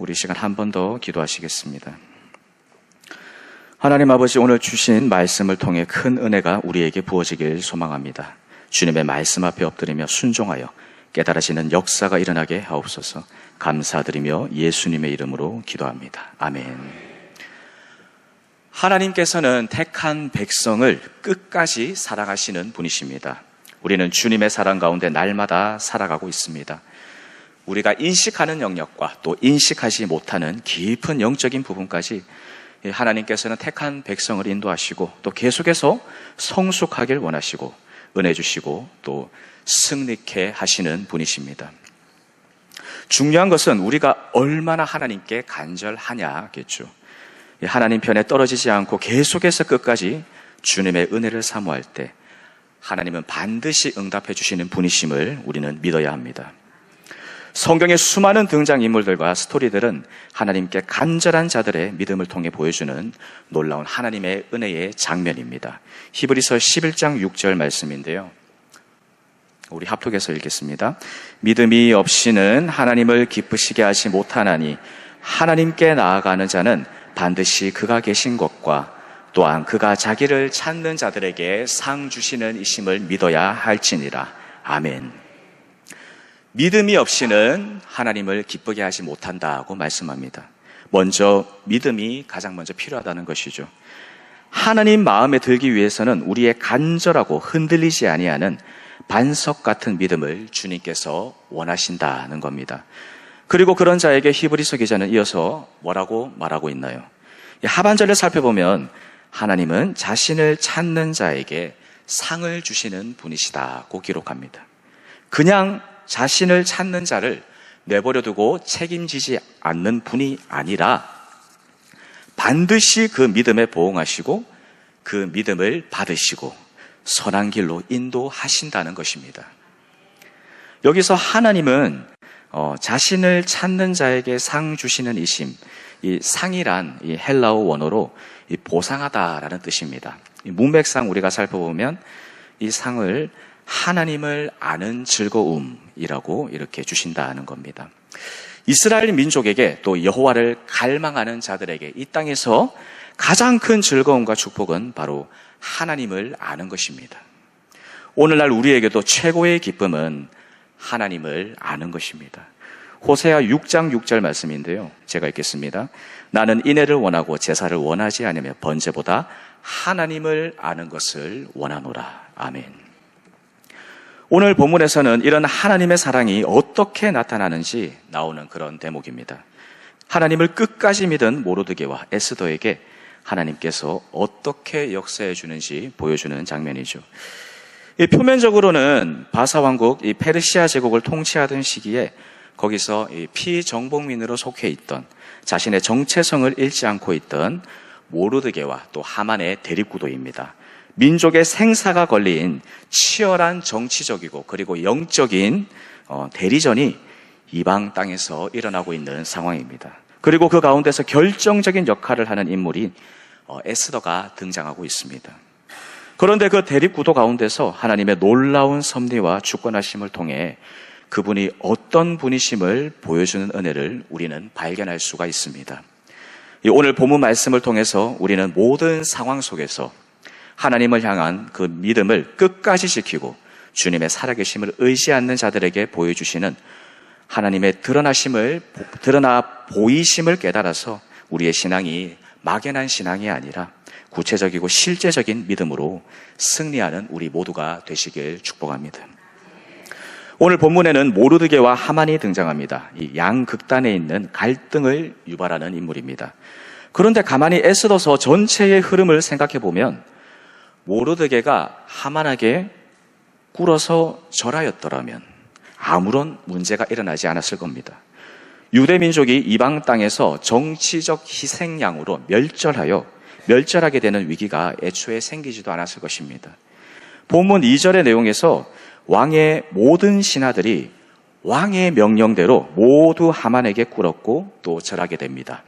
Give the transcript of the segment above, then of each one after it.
우리 시간 한 번 더 기도하시겠습니다. 하나님 아버지, 오늘 주신 말씀을 통해 큰 은혜가 우리에게 부어지길 소망합니다. 주님의 말씀 앞에 엎드리며 순종하여 깨달아지는 역사가 일어나게 하옵소서. 감사드리며 예수님의 이름으로 기도합니다. 아멘. 하나님께서는 택한 백성을 끝까지 사랑하시는 분이십니다. 우리는 주님의 사랑 가운데 날마다 살아가고 있습니다. 우리가 인식하는 영역과 또 인식하지 못하는 깊은 영적인 부분까지 하나님께서는 택한 백성을 인도하시고 또 계속해서 성숙하길 원하시고 은혜 주시고 또 승리케 하시는 분이십니다. 중요한 것은 우리가 얼마나 하나님께 간절하냐겠죠. 하나님 편에 떨어지지 않고 계속해서 끝까지 주님의 은혜를 사모할 때 하나님은 반드시 응답해 주시는 분이심을 우리는 믿어야 합니다. 성경의 수많은 등장인물들과 스토리들은 하나님께 간절한 자들의 믿음을 통해 보여주는 놀라운 하나님의 은혜의 장면입니다. 히브리서 11장 6절 말씀인데요. 우리 합독해서 읽겠습니다. 믿음이 없이는 하나님을 기쁘시게 하지 못하나니 하나님께 나아가는 자는 반드시 그가 계신 것과 또한 그가 자기를 찾는 자들에게 상 주시는 이심을 믿어야 할지니라. 아멘. 믿음이 없이는 하나님을 기쁘게 하지 못한다고 말씀합니다. 먼저 믿음이 가장 먼저 필요하다는 것이죠. 하나님 마음에 들기 위해서는 우리의 간절하고 흔들리지 아니하는 반석 같은 믿음을 주님께서 원하신다는 겁니다. 그리고 그런 자에게 히브리서 기자는 이어서 뭐라고 말하고 있나요? 하반절을 살펴보면 하나님은 자신을 찾는 자에게 상을 주시는 분이시다고 기록합니다. 그냥 자신을 찾는 자를 내버려 두고 책임지지 않는 분이 아니라 반드시 그 믿음에 보응하시고 그 믿음을 받으시고 선한 길로 인도하신다는 것입니다. 여기서 하나님은 자신을 찾는 자에게 상 주시는 이심, 이 상이란 이 헬라어 원어로 이 보상하다라는 뜻입니다. 이 문맥상 우리가 살펴보면 이 상을 하나님을 아는 즐거움이라고 이렇게 주신다는 겁니다. 이스라엘 민족에게 또 여호와를 갈망하는 자들에게 이 땅에서 가장 큰 즐거움과 축복은 바로 하나님을 아는 것입니다. 오늘날 우리에게도 최고의 기쁨은 하나님을 아는 것입니다. 호세아 6장 6절 말씀인데요. 제가 읽겠습니다. 나는 인애를 원하고 제사를 원하지 않으며 번제보다 하나님을 아는 것을 원하노라. 아멘. 오늘 본문에서는 이런 하나님의 사랑이 어떻게 나타나는지 나오는 그런 대목입니다. 하나님을 끝까지 믿은 모르드게와 에스더에게 하나님께서 어떻게 역사해 주는지 보여주는 장면이죠. 표면적으로는 바사 왕국, 이 페르시아 제국을 통치하던 시기에 거기서 피정복민으로 속해 있던 자신의 정체성을 잃지 않고 있던 모르드게와 또 하만의 대립구도입니다. 민족의 생사가 걸린 치열한 정치적이고 그리고 영적인 대리전이 이방 땅에서 일어나고 있는 상황입니다. 그리고 그 가운데서 결정적인 역할을 하는 인물이 에스더가 등장하고 있습니다. 그런데 그 대립구도 가운데서 하나님의 놀라운 섭리와 주권하심을 통해 그분이 어떤 분이심을 보여주는 은혜를 우리는 발견할 수가 있습니다. 오늘 본문 말씀을 통해서 우리는 모든 상황 속에서 하나님을 향한 그 믿음을 끝까지 지키고 주님의 살아계심을 의지 않는 자들에게 보여주시는 하나님의 드러나 보이심을 깨달아서 우리의 신앙이 막연한 신앙이 아니라 구체적이고 실제적인 믿음으로 승리하는 우리 모두가 되시길 축복합니다. 오늘 본문에는 모르드게와 하만이 등장합니다. 이 양극단에 있는 갈등을 유발하는 인물입니다. 그런데 가만히 애써서 전체의 흐름을 생각해 보면 모르드게가 하만에게 꿇어서 절하였더라면 아무런 문제가 일어나지 않았을 겁니다. 유대 민족이 이방 땅에서 정치적 희생양으로 멸절하게 되는 위기가 애초에 생기지도 않았을 것입니다. 본문 2절의 내용에서 왕의 모든 신하들이 왕의 명령대로 모두 하만에게 꿇었고 또 절하게 됩니다.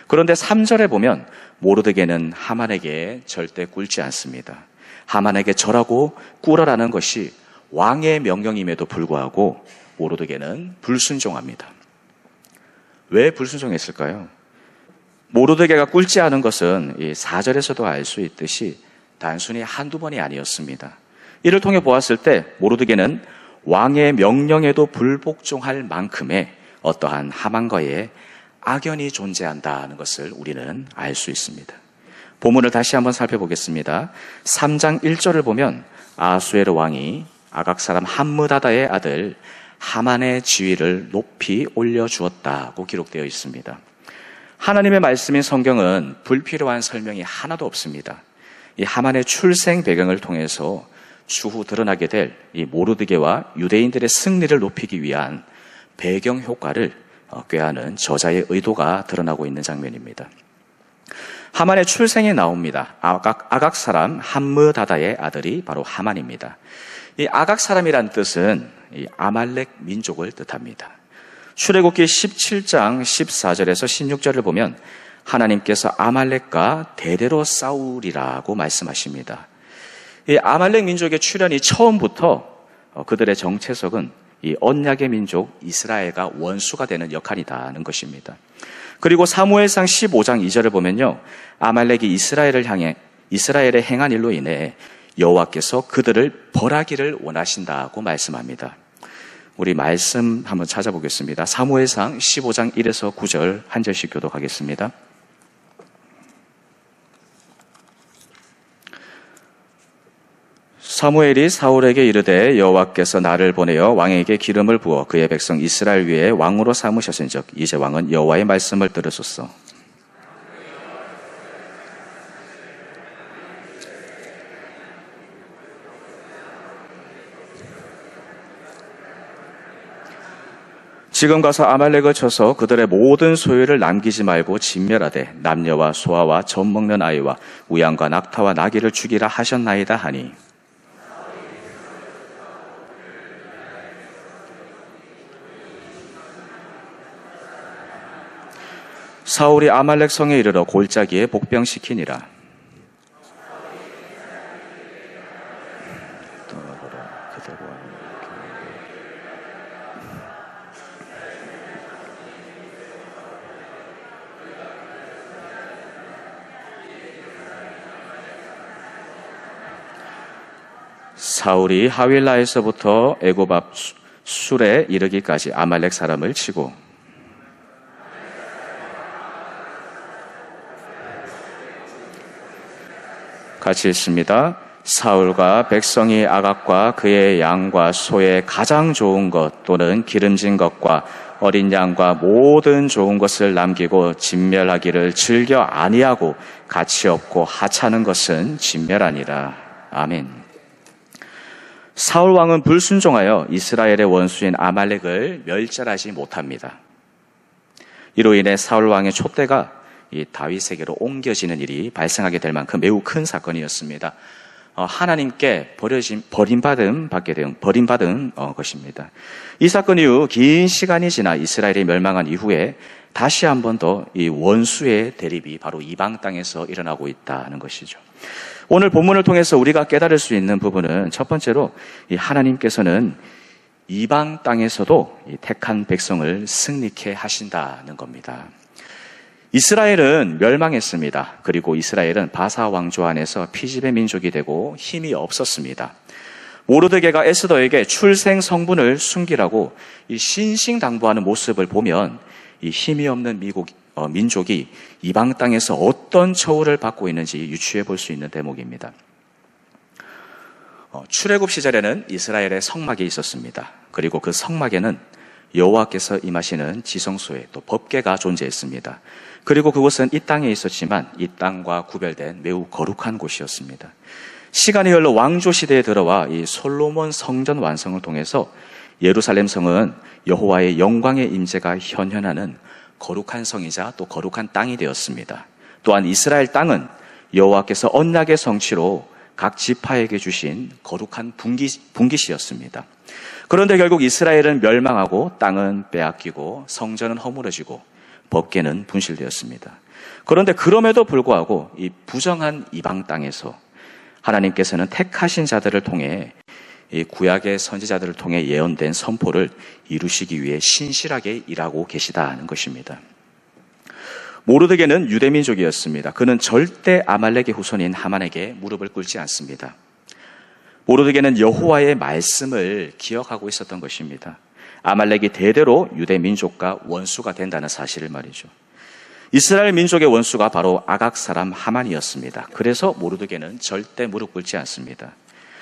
그런데 3절에 보면 모르드게는 하만에게 절대 꿇지 않습니다. 하만에게 절하고 꿇어라는 것이 왕의 명령임에도 불구하고 모르드게는 불순종합니다. 왜 불순종했을까요? 모르드게가 꿀지 않은 것은 이 4절에서도 알 수 있듯이 단순히 한두 번이 아니었습니다. 이를 통해 보았을 때 모르드게는 왕의 명령에도 불복종할 만큼의 어떠한 하만과의 악연이 존재한다는 것을 우리는 알 수 있습니다. 본문을 다시 한번 살펴보겠습니다. 3장 1절을 보면 아수에르 왕이 아각 사람 함므다다의 아들 하만의 지위를 높이 올려주었다고 기록되어 있습니다. 하나님의 말씀인 성경은 불필요한 설명이 하나도 없습니다. 이 하만의 출생 배경을 통해서 추후 드러나게 될 이 모르드게와 유대인들의 승리를 높이기 위한 배경 효과를 꾀하는 저자의 의도가 드러나고 있는 장면입니다. 하만의 출생이 나옵니다. 아각 사람 함므다다의 아들이 바로 하만입니다. 이 아각 사람이란 뜻은 이 아말렉 민족을 뜻합니다. 출애굽기 17장 14절에서 16절을 보면 하나님께서 아말렉과 대대로 싸우리라고 말씀하십니다. 이 아말렉 민족의 출현이 처음부터 그들의 정체성은 이 언약의 민족 이스라엘과 원수가 되는 역할이다는 것입니다. 그리고 사무엘상 15장 2절을 보면요, 아말렉이 이스라엘에 행한 일로 인해 여호와께서 그들을 벌하기를 원하신다고 말씀합니다. 우리 말씀 한번 찾아보겠습니다. 사무엘상 15장 1에서 9절 한 절씩 교독하겠습니다. 사무엘이 사울에게 이르되 여호와께서 나를 보내어 왕에게 기름을 부어 그의 백성 이스라엘 위에 왕으로 삼으셨은즉 이제 왕은 여호와의 말씀을 들으소서. 지금 가서 아말렉을 쳐서 그들의 모든 소유를 남기지 말고 진멸하되 남녀와 소아와 젖 먹는 아이와 우양과 낙타와 나귀를 죽이라 하셨나이다 하니, 사울이 아말렉 성에 이르러 골짜기에 복병시키니라. 사울이 하윌라에서부터 애굽 앞 술에 이르기까지 아말렉 사람을 치고, 같이 읽습니다. 사울과 백성이 아각과 그의 양과 소의 가장 좋은 것 또는 기름진 것과 어린 양과 모든 좋은 것을 남기고 진멸하기를 즐겨 아니하고 가치 없고 하찮은 것은 진멸하니라. 아멘. 사울 왕은 불순종하여 이스라엘의 원수인 아말렉을 멸절하지 못합니다. 이로 인해 사울 왕의 촛대가 이 다윗에게로 옮겨지는 일이 발생하게 될 만큼 매우 큰 사건이었습니다. 하나님께 버림받은 것입니다. 이 사건 이후 긴 시간이 지나 이스라엘이 멸망한 이후에 다시 한 번 더 이 원수의 대립이 바로 이방 땅에서 일어나고 있다는 것이죠. 오늘 본문을 통해서 우리가 깨달을 수 있는 부분은 첫 번째로 이 하나님께서는 이방 땅에서도 이 택한 백성을 승리케 하신다는 겁니다. 이스라엘은 멸망했습니다. 그리고 이스라엘은 바사 왕조 안에서 피집의 민족이 되고 힘이 없었습니다. 모르드게가 에스더에게 출생 성분을 숨기라고 이 신신당부하는 모습을 보면 이 힘이 없는 민족이 이방 땅에서 어떤 처우를 받고 있는지 유추해 볼 수 있는 대목입니다. 출애굽 시절에는 이스라엘의 성막이 있었습니다. 그리고 그 성막에는 여호와께서 임하시는 지성소에 또 법궤가 존재했습니다. 그리고 그곳은 이 땅에 있었지만 이 땅과 구별된 매우 거룩한 곳이었습니다. 시간이 흘러 왕조 시대에 들어와 이 솔로몬 성전 완성을 통해서 예루살렘 성은 여호와의 영광의 임재가 현현하는 거룩한 성이자 또 거룩한 땅이 되었습니다. 또한 이스라엘 땅은 여호와께서 언약의 성취로 각 지파에게 주신 거룩한 분깃이었습니다. 그런데 결국 이스라엘은 멸망하고 땅은 빼앗기고 성전은 허물어지고 법궤는 분실되었습니다. 그런데 그럼에도 불구하고 이 부정한 이방 땅에서 하나님께서는 택하신 자들을 통해 이 구약의 선지자들을 통해 예언된 선포를 이루시기 위해 신실하게 일하고 계시다는 것입니다. 모르드게는 유대민족이었습니다. 그는 절대 아말렉의 후손인 하만에게 무릎을 꿇지 않습니다. 모르드게는 여호와의 말씀을 기억하고 있었던 것입니다. 아말렉이 대대로 유대민족과 원수가 된다는 사실을 말이죠. 이스라엘 민족의 원수가 바로 아각 사람 하만이었습니다. 그래서 모르드게는 절대 무릎 꿇지 않습니다.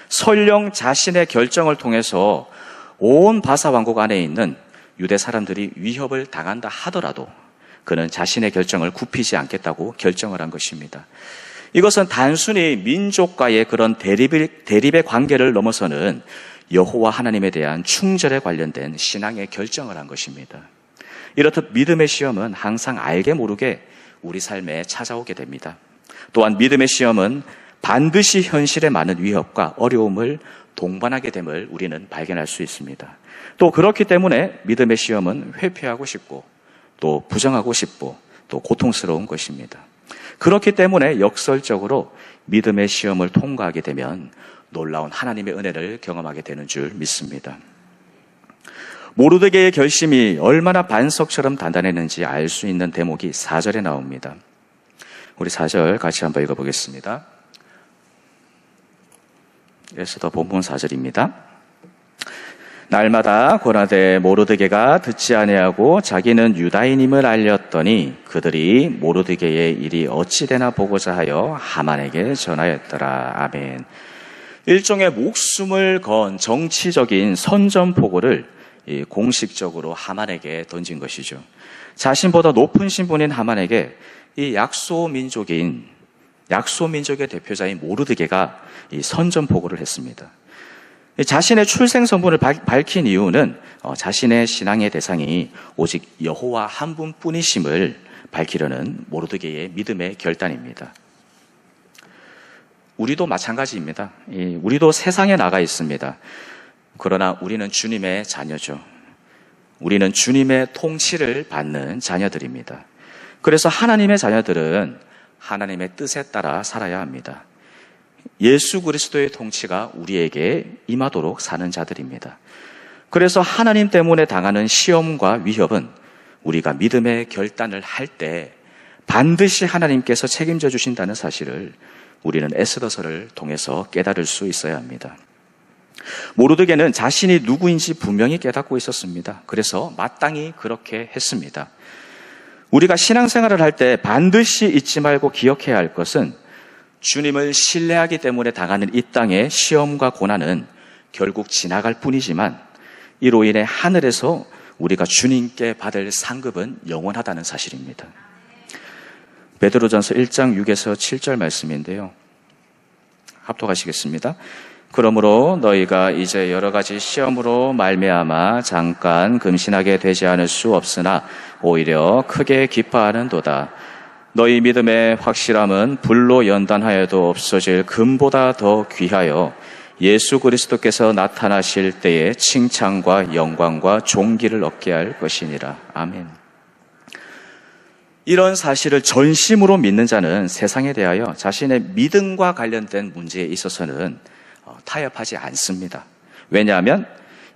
설령 자신의 결정을 통해서 온 바사 왕국 안에 있는 유대 사람들이 위협을 당한다 하더라도 그는 자신의 결정을 굽히지 않겠다고 결정을 한 것입니다. 이것은 단순히 민족과의 그런 대립의 관계를 넘어서는 여호와 하나님에 대한 충절에 관련된 신앙의 결정을 한 것입니다. 이렇듯 믿음의 시험은 항상 알게 모르게 우리 삶에 찾아오게 됩니다. 또한 믿음의 시험은 반드시 현실의 많은 위협과 어려움을 동반하게 됨을 우리는 발견할 수 있습니다. 또 그렇기 때문에 믿음의 시험은 회피하고 싶고 또 부정하고 싶고 또 고통스러운 것입니다. 그렇기 때문에 역설적으로 믿음의 시험을 통과하게 되면 놀라운 하나님의 은혜를 경험하게 되는 줄 믿습니다. 모르드게의 결심이 얼마나 반석처럼 단단했는지 알 수 있는 대목이 4절에 나옵니다. 우리 4절 같이 한번 읽어보겠습니다. 에스더 본문 4절입니다. 날마다 고나되 모르드게가 듣지 아니하고 자기는 유다인임을 알렸더니 그들이 모르드게의 일이 어찌 되나 보고자 하여 하만에게 전하였더라. 아멘. 일종의 목숨을 건 정치적인 선전포고를 공식적으로 하만에게 던진 것이죠. 자신보다 높은 신분인 하만에게 이 약소민족의 대표자인 모르드게가 이 선전포고를 했습니다. 자신의 출생 성분을 밝힌 이유는 자신의 신앙의 대상이 오직 여호와 한 분뿐이심을 밝히려는 모르드게의 믿음의 결단입니다. 우리도 마찬가지입니다. 우리도 세상에 나가 있습니다. 그러나 우리는 주님의 자녀죠. 우리는 주님의 통치를 받는 자녀들입니다. 그래서 하나님의 자녀들은 하나님의 뜻에 따라 살아야 합니다. 예수 그리스도의 통치가 우리에게 임하도록 사는 자들입니다. 그래서 하나님 때문에 당하는 시험과 위협은 우리가 믿음의 결단을 할 때 반드시 하나님께서 책임져 주신다는 사실을 우리는 에스더서를 통해서 깨달을 수 있어야 합니다. 모르드게는 자신이 누구인지 분명히 깨닫고 있었습니다. 그래서 마땅히 그렇게 했습니다. 우리가 신앙생활을 할 때 반드시 잊지 말고 기억해야 할 것은 주님을 신뢰하기 때문에 당하는 이 땅의 시험과 고난은 결국 지나갈 뿐이지만 이로 인해 하늘에서 우리가 주님께 받을 상급은 영원하다는 사실입니다. 베드로전서 1장 6에서 7절 말씀인데요. 합독하시겠습니다. 그러므로 너희가 이제 여러 가지 시험으로 말미암아 잠깐 금신하게 되지 않을 수 없으나 오히려 크게 기뻐하는도다. 너희 믿음의 확실함은 불로 연단하여도 없어질 금보다 더 귀하여 예수 그리스도께서 나타나실 때에 칭찬과 영광과 존귀를 얻게 할 것이니라. 아멘. 이런 사실을 전심으로 믿는 자는 세상에 대하여 자신의 믿음과 관련된 문제에 있어서는 타협하지 않습니다. 왜냐하면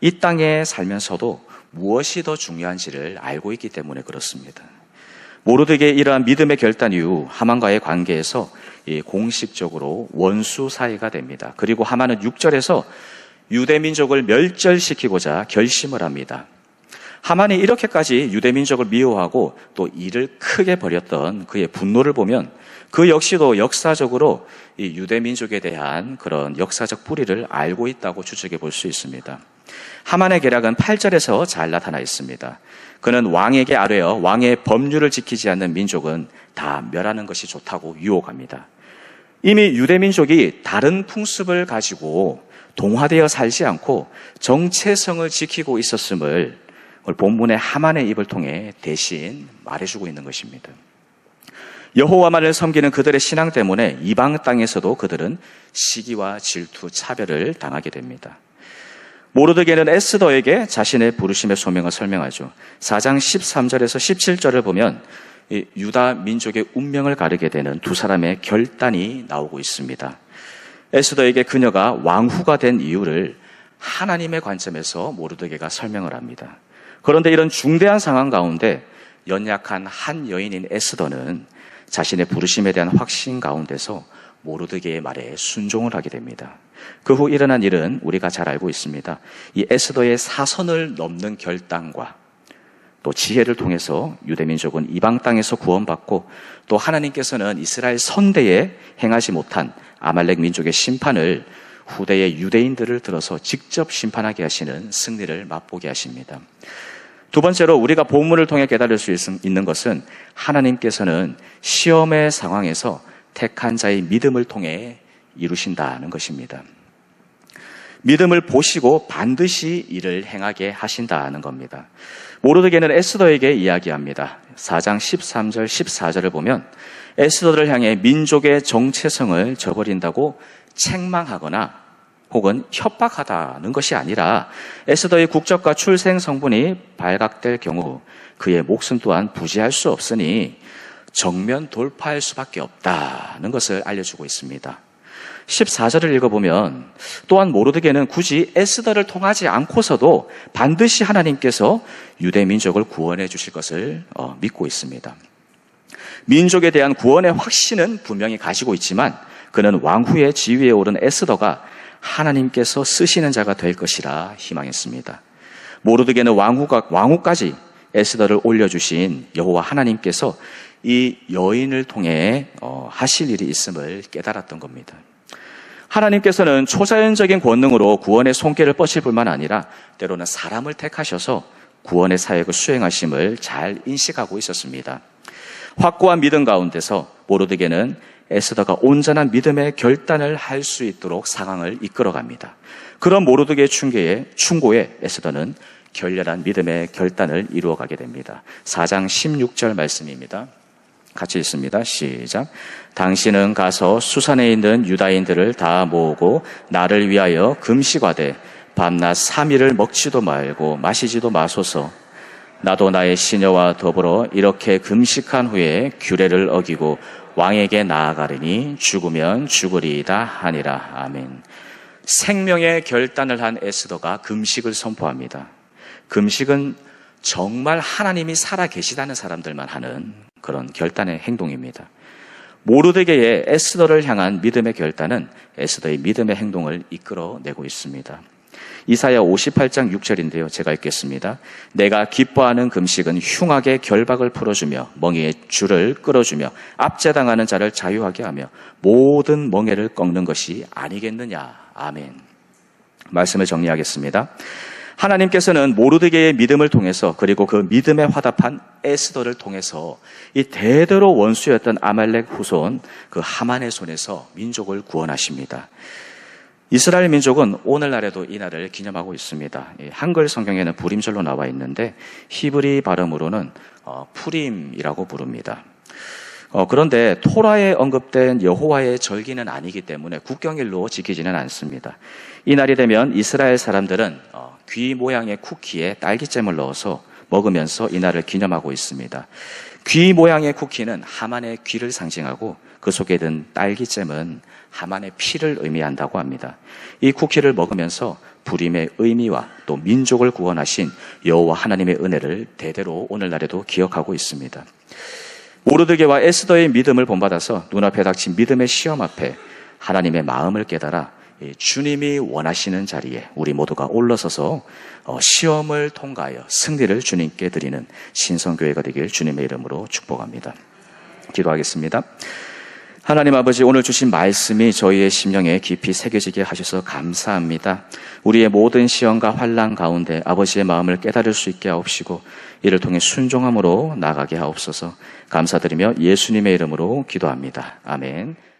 이 땅에 살면서도 무엇이 더 중요한지를 알고 있기 때문에 그렇습니다. 모르드게의 이러한 믿음의 결단 이후 하만과의 관계에서 공식적으로 원수 사이가 됩니다. 그리고 하만은 6절에서 유대민족을 멸절시키고자 결심을 합니다. 하만이 이렇게까지 유대민족을 미워하고 또 일을 크게 벌였던 그의 분노를 보면 그 역시도 역사적으로 이 유대민족에 대한 그런 역사적 뿌리를 알고 있다고 추측해 볼 수 있습니다. 하만의 계략은 8절에서 잘 나타나 있습니다. 그는 왕에게 아뢰어 왕의 법률을 지키지 않는 민족은 다 멸하는 것이 좋다고 유혹합니다. 이미 유대민족이 다른 풍습을 가지고 동화되어 살지 않고 정체성을 지키고 있었음을 본문의 하만의 입을 통해 대신 말해주고 있는 것입니다. 여호와만을 섬기는 그들의 신앙 때문에 이방 땅에서도 그들은 시기와 질투, 차별을 당하게 됩니다. 모르드게는 에스더에게 자신의 부르심의 소명을 설명하죠. 4장 13절에서 17절을 보면 유다 민족의 운명을 가르게 되는 두 사람의 결단이 나오고 있습니다. 에스더에게 그녀가 왕후가 된 이유를 하나님의 관점에서 모르드게가 설명을 합니다. 그런데 이런 중대한 상황 가운데 연약한 한 여인인 에스더는 자신의 부르심에 대한 확신 가운데서 모르드게의 말에 순종을 하게 됩니다. 그 후 일어난 일은 우리가 잘 알고 있습니다. 이 에스더의 사선을 넘는 결단과 또 지혜를 통해서 유대민족은 이방 땅에서 구원받고, 또 하나님께서는 이스라엘 선대에 행하지 못한 아말렉 민족의 심판을 후대의 유대인들을 들어서 직접 심판하게 하시는 승리를 맛보게 하십니다. 두 번째로 우리가 본문을 통해 깨달을 수 있는 것은 하나님께서는 시험의 상황에서 택한 자의 믿음을 통해 이루신다는 것입니다. 믿음을 보시고 반드시 이를 행하게 하신다는 겁니다. 모르드게는 에스더에게 이야기합니다. 4장 13절 14절을 보면 에스더를 향해 민족의 정체성을 저버린다고 책망하거나 혹은 협박하다는 것이 아니라 에스더의 국적과 출생 성분이 발각될 경우 그의 목숨 또한 부지할 수 없으니 정면 돌파할 수밖에 없다는 것을 알려주고 있습니다. 14절을 읽어보면 또한 모르드게는 굳이 에스더를 통하지 않고서도 반드시 하나님께서 유대 민족을 구원해 주실 것을 믿고 있습니다. 민족에 대한 구원의 확신은 분명히 가지고 있지만 그는 왕후의 지위에 오른 에스더가 하나님께서 쓰시는 자가 될 것이라 희망했습니다. 모르드게는 왕후까지 에스더를 올려주신 여호와 하나님께서 이 여인을 통해 하실 일이 있음을 깨달았던 겁니다. 하나님께서는 초자연적인 권능으로 구원의 손길을 뻗칠 뿐만 아니라 때로는 사람을 택하셔서 구원의 사역을 수행하심을 잘 인식하고 있었습니다. 확고한 믿음 가운데서 모르드게는 에스더가 온전한 믿음의 결단을 할 수 있도록 상황을 이끌어갑니다. 그런 모르드게의 충고에 에스더는 결렬한 믿음의 결단을 이루어가게 됩니다. 4장 16절 말씀입니다. 같이 읽습니다. 시작. 당신은 가서 수산에 있는 유다인들을 다 모으고 나를 위하여 금식하되 밤낮 3일을 먹지도 말고 마시지도 마소서. 나도 나의 시녀와 더불어 이렇게 금식한 후에 규례를 어기고 왕에게 나아가리니 죽으면 죽으리이다 하니라. 아멘. 생명의 결단을 한 에스더가 금식을 선포합니다. 금식은 정말 하나님이 살아계시다는 사람들만 하는 그런 결단의 행동입니다. 모르드게의 에스더를 향한 믿음의 결단은 에스더의 믿음의 행동을 이끌어내고 있습니다. 이사야 58장 6절인데요. 제가 읽겠습니다. 내가 기뻐하는 금식은 흉악의 결박을 풀어주며 멍에의 줄을 끌어주며 압제당하는 자를 자유하게 하며 모든 멍에를 꺾는 것이 아니겠느냐. 아멘. 말씀을 정리하겠습니다. 하나님께서는 모르드게의 믿음을 통해서 그리고 그 믿음에 화답한 에스더를 통해서 이 대대로 원수였던 아말렉 후손 그 하만의 손에서 민족을 구원하십니다. 이스라엘 민족은 오늘날에도 이 날을 기념하고 있습니다. 한글 성경에는 부림절로 나와 있는데 히브리 발음으로는 푸림이라고 부릅니다. 그런데 토라에 언급된 여호와의 절기는 아니기 때문에 국경일로 지키지는 않습니다. 이 날이 되면 이스라엘 사람들은 귀 모양의 쿠키에 딸기잼을 넣어서 먹으면서 이 날을 기념하고 있습니다. 귀 모양의 쿠키는 하만의 귀를 상징하고 그 속에 든 딸기잼은 하만의 피를 의미한다고 합니다. 이 쿠키를 먹으면서 부림의 의미와 또 민족을 구원하신 여호와 하나님의 은혜를 대대로 오늘날에도 기억하고 있습니다. 모르드게와 에스더의 믿음을 본받아서 눈앞에 닥친 믿음의 시험 앞에 하나님의 마음을 깨달아 주님이 원하시는 자리에 우리 모두가 올라서서 시험을 통과하여 승리를 주님께 드리는 신성교회가 되길 주님의 이름으로 축복합니다. 기도하겠습니다. 하나님 아버지, 오늘 주신 말씀이 저희의 심령에 깊이 새겨지게 하셔서 감사합니다. 우리의 모든 시험과 환난 가운데 아버지의 마음을 깨달을 수 있게 하옵시고 이를 통해 순종함으로 나아가게 하옵소서. 감사드리며 예수님의 이름으로 기도합니다. 아멘.